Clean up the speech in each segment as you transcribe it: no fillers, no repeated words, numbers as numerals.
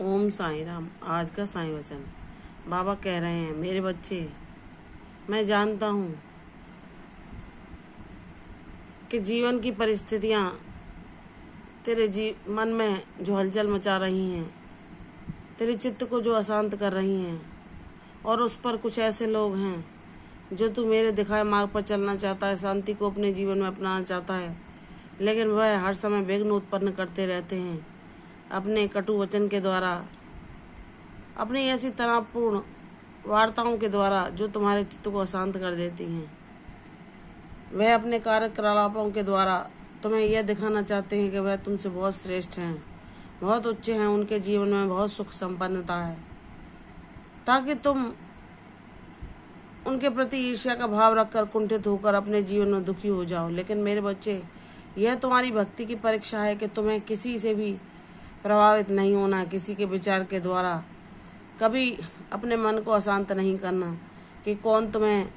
ओम साईं राम। आज का साईं वचन। बाबा कह रहे हैं, मेरे बच्चे, मैं जानता हूँ कि जीवन की परिस्थितियाँ तेरे मन में जो हलचल मचा रही हैं, तेरे चित्त को जो अशांत कर रही हैं, और उस पर कुछ ऐसे लोग हैं जो तू मेरे दिखाए मार्ग पर चलना चाहता है, शांति को अपने जीवन में अपनाना चाहता है, लेकिन वह हर समय विघ्न उत्पन्न करते रहते हैं अपने कटु वचन के द्वारा, अपनी ऐसी तनावपूर्ण वार्ताओं के द्वारा जो तुम्हारे चित्त को अशांत कर देती हैं। वह अपने कार्यकलापों के द्वारा तुम्हें यह दिखाना चाहते हैं कि वह तुमसे बहुत श्रेष्ठ हैं, बहुत उच्च हैं, उनके जीवन में बहुत सुख संपन्नता है, ताकि तुम उनके प्रति ईर्ष्या का भाव रखकर कुंठित होकर अपने जीवन में दुखी हो जाओ। लेकिन मेरे बच्चे, यह तुम्हारी भक्ति की परीक्षा है कि तुम्हें किसी से भी प्रभावित नहीं होना, किसी के विचार के द्वारा कभी अपने मन को अशांत नहीं करना कि कौन तुम्हें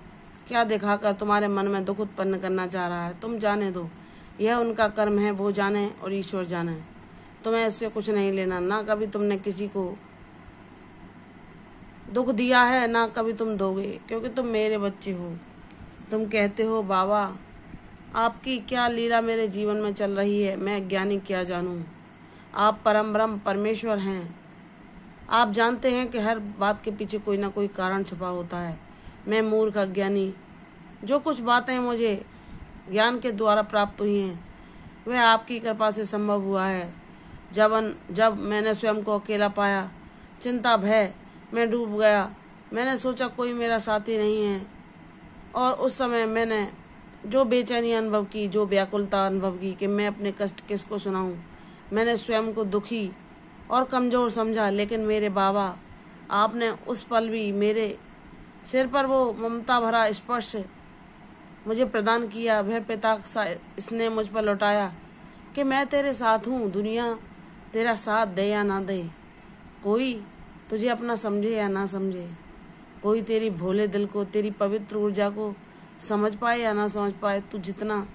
क्या दिखाकर तुम्हारे मन में दुख उत्पन्न करना चाह रहा है। तुम जाने दो, यह उनका कर्म है, वो जाने और ईश्वर जाने। तुम्हें इससे कुछ नहीं लेना। ना कभी तुमने किसी को दुख दिया है, ना कभी तुम दोगे, क्योंकि तुम मेरे बच्चे हो। तुम कहते हो, बाबा आपकी क्या लीला मेरे जीवन में चल रही है, मैं ज्ञानी क्या जानूं। आप परम ब्रह्म परमेश्वर हैं। आप जानते हैं कि हर बात के पीछे कोई ना कोई कारण छुपा होता है। मैं मूर्ख अज्ञानी, जो कुछ बातें मुझे ज्ञान के द्वारा प्राप्त हुई हैं वह आपकी कृपा से संभव हुआ है। जब मैंने स्वयं को अकेला पाया, चिंता भय में डूब गया, मैंने सोचा कोई मेरा साथी नहीं है, और उस समय मैंने जो बेचैनी अनुभव की, जो व्याकुलता अनुभव की कि मैं अपने कष्ट किसको सुनाऊं, मैंने स्वयं को दुखी और कमजोर समझा। लेकिन मेरे बाबा, आपने उस पल भी मेरे सिर पर वो ममता भरा स्पर्श मुझे प्रदान किया। वह पिता सा स्नेह मुझ पर लौटाया कि मैं तेरे साथ हूँ, दुनिया तेरा साथ दे या ना दे, कोई तुझे अपना समझे या ना समझे, कोई तेरी भोले दिल को, तेरी पवित्र ऊर्जा को समझ पाए या ना समझ पाए, तू जितना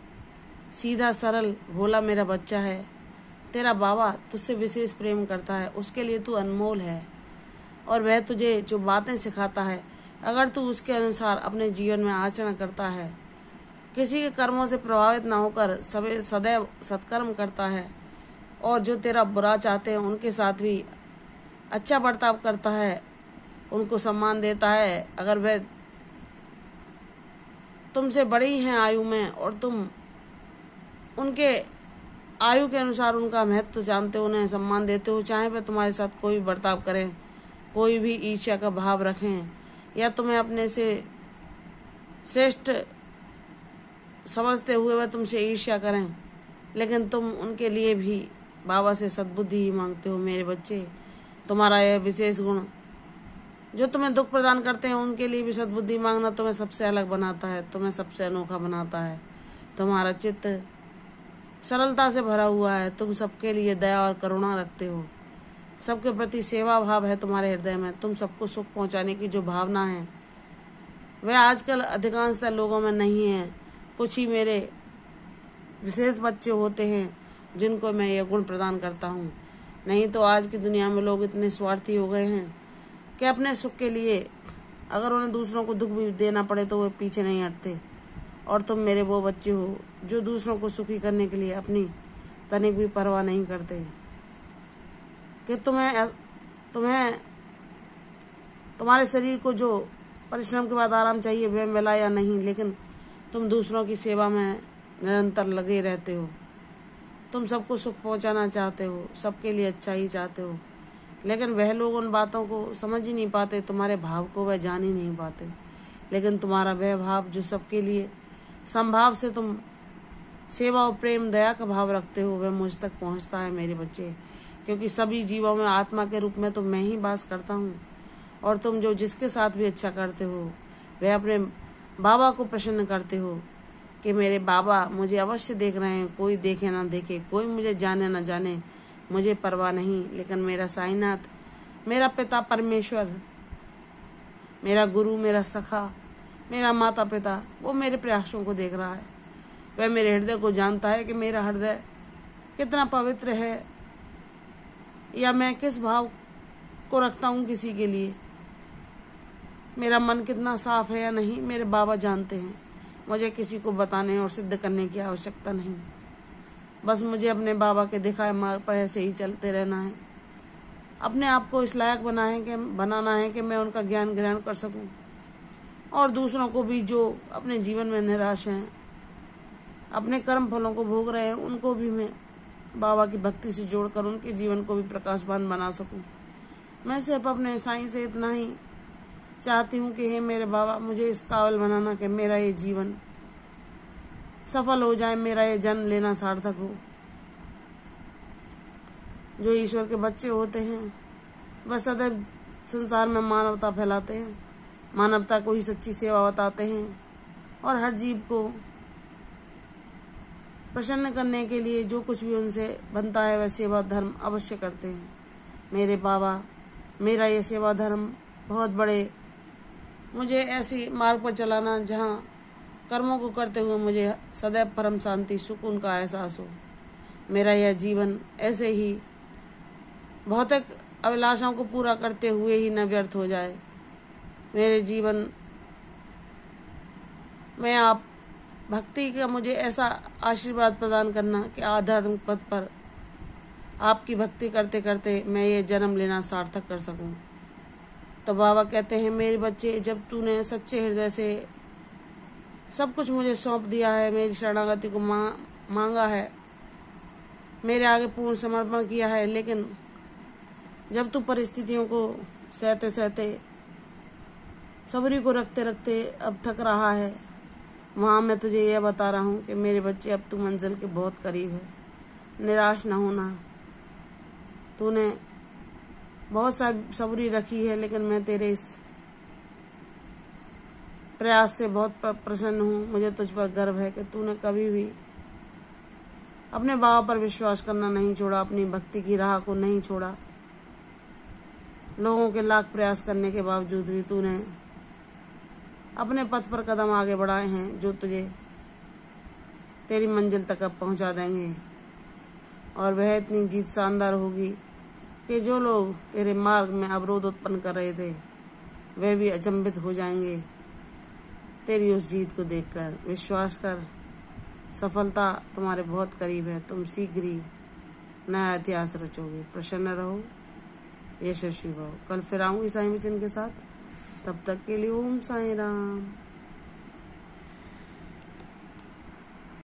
सीधा सरल भोला मेरा बच्चा है, तेरा बाबा तुझसे विशेष प्रेम करता है। उसके लिए तू अनमोल है, और वह तुझे जो बातें सिखाता है, अगर तू उसके अनुसार अपने जीवन में आचरण करता है, किसी के कर्मों से प्रभावित न होकर सदैव सत्कर्म करता है, और जो तेरा बुरा चाहते हैं उनके साथ भी अच्छा बर्ताव करता है, उनको सम्मान देता है, अगर वह तुमसे बड़ी हैं आयु में और तुम उनके आयु के अनुसार उनका महत्व जानते हो, उन्हें सम्मान देते हो, चाहे वह तुम्हारे साथ कोई भी बर्ताव करें, कोई भी ईर्ष्या का भाव रखें, या तुम्हें अपने से श्रेष्ठ समझते हुए वह तुमसे ईर्ष्या करें, लेकिन तुम उनके लिए भी बाबा से सद्बुद्धि ही मांगते हो। मेरे बच्चे, तुम्हारा यह विशेष गुण जो तुम्हें दुख प्रदान करते हैं, उनके लिए भी सद्बुद्धि मांगना तुम्हें सबसे अलग बनाता है, तुम्हें सबसे अनोखा बनाता है। तुम्हारा चित्त सरलता से भरा हुआ है, तुम सबके लिए दया और करुणा रखते हो, सबके प्रति सेवा भाव है तुम्हारे हृदय में। तुम सबको सुख पहुंचाने की जो भावना है वह आजकल अधिकांशतः लोगों में नहीं है। कुछ ही मेरे विशेष बच्चे होते हैं जिनको मैं यह गुण प्रदान करता हूँ। नहीं तो आज की दुनिया में लोग इतने स्वार्थी हो गए हैं कि अपने सुख के लिए अगर उन्हें दूसरों को दुख भी देना पड़े तो वो पीछे नहीं हटते। और तुम मेरे वो बच्चे हो जो दूसरों को सुखी करने के लिए अपनी तनिक भी परवाह नहीं करते कि तुम्हें तुम्हारे शरीर को जो परिश्रम के बाद आराम चाहिए वह मिला या नहीं, लेकिन तुम दूसरों की सेवा में निरंतर लगे रहते हो। तुम सबको सुख पहुंचाना चाहते हो, सबके लिए अच्छा ही चाहते हो, लेकिन वह लोग उन बातों को समझ ही नहीं पाते, तुम्हारे भाव को वह जान ही नहीं पाते। लेकिन तुम्हारा वह भाव जो सबके लिए संभाव से तुम सेवा और प्रेम दया का भाव रखते हो, वह मुझ तक पहुंचता है मेरे बच्चे, क्योंकि सभी जीवों में आत्मा के रूप में तो मैं ही वास करता हूँ। और तुम जो जिसके साथ भी अच्छा करते हो वह अपने बाबा को प्रसन्न करते हो कि मेरे बाबा मुझे अवश्य देख रहे हैं, कोई देखे ना देखे, कोई मुझे जाने ना जाने, मुझे परवाह नहीं, लेकिन मेरा साईनाथ, मेरा पिता परमेश्वर, मेरा गुरु, मेरा सखा, मेरा माता पिता, वो मेरे प्रयासों को देख रहा है। वह मेरे हृदय को जानता है कि मेरा हृदय कितना पवित्र है, या मैं किस भाव को रखता हूँ किसी के लिए। मेरा मन कितना साफ है या नहीं मेरे बाबा जानते हैं। मुझे किसी को बताने और सिद्ध करने की आवश्यकता नहीं। बस मुझे अपने बाबा के दिखाए मार्ग पर ऐसे ही चलते रहना है। अपने आप को इस लायक बनाना है कि मैं उनका ज्ञान ग्रहण कर सकूं और दूसरों को भी जो अपने जीवन में निराश हैं, अपने कर्म फलों को भोग रहे हैं, उनको भी मैं बाबा की भक्ति से जोड़कर उनके जीवन को भी प्रकाशवान बना सकूं। मैं सिर्फ अपने साईं से इतना ही चाहती हूँ कि हे मेरे बाबा, मुझे इस काबिल बनाना कि मेरा ये जीवन सफल हो जाए, मेरा ये जन्म लेना सार्थक हो। जो ईश्वर के बच्चे होते हैं वह सदैव संसार में मानवता फैलाते हैं, मानवता को ही सच्ची सेवा बताते हैं और हर जीव को प्रसन्न करने के लिए जो कुछ भी उनसे बनता है वह सेवा धर्म अवश्य करते हैं। मेरे बाबा, मेरा ये सेवा धर्म बहुत बड़े, मुझे ऐसी मार्ग पर चलाना जहाँ कर्मों को करते हुए मुझे सदैव परम शांति सुकून का एहसास हो। मेरा यह जीवन ऐसे ही भौतिक अभिलाषाओं को पूरा करते हुए ही न व्यर्थ हो जाए। मेरे जीवन में आप भक्ति का मुझे ऐसा आशीर्वाद प्रदान करना कि आध्यात्मिक पथ पर आपकी भक्ति करते करते मैं ये जन्म लेना सार्थक कर सकूं। तो बाबा कहते हैं, मेरे बच्चे, जब तूने सच्चे हृदय से सब कुछ मुझे सौंप दिया है, मेरी शरणागति को मांगा है, मेरे आगे पूर्ण समर्पण किया है, लेकिन जब तू परिस्थितियों को सहते सहते, सबरी को रखते रखते अब थक रहा है, वहाँ मैं तुझे यह बता रहा हूँ कि मेरे बच्चे, अब तू मंजिल के बहुत करीब है। निराश न होना। तूने बहुत सबरी रखी है, लेकिन मैं तेरे इस प्रयास से बहुत प्रसन्न हूँ। मुझे तुझ पर गर्व है कि तूने कभी भी अपने बाबा पर विश्वास करना नहीं छोड़ा, अपनी भक्ति की राह को नहीं छोड़ा। लोगों के लाख प्रयास करने के बावजूद भी तूने अपने पथ पर कदम आगे बढ़ाए हैं, जो तुझे तेरी मंजिल तक अब पहुंचा देंगे। और वह इतनी जीत शानदार होगी कि जो लोग तेरे मार्ग में अवरोध उत्पन्न कर रहे थे वे भी अचंभित हो जाएंगे तेरी उस जीत को देखकर। विश्वास कर, सफलता तुम्हारे बहुत करीब है। तुम शीघ्र ही नया इतिहास रचोगे। प्रसन्न रहो, यशस्वी भव। कल फिर आऊंगी साईं वचन के साथ। तब तक के लिए ओम साईं राम।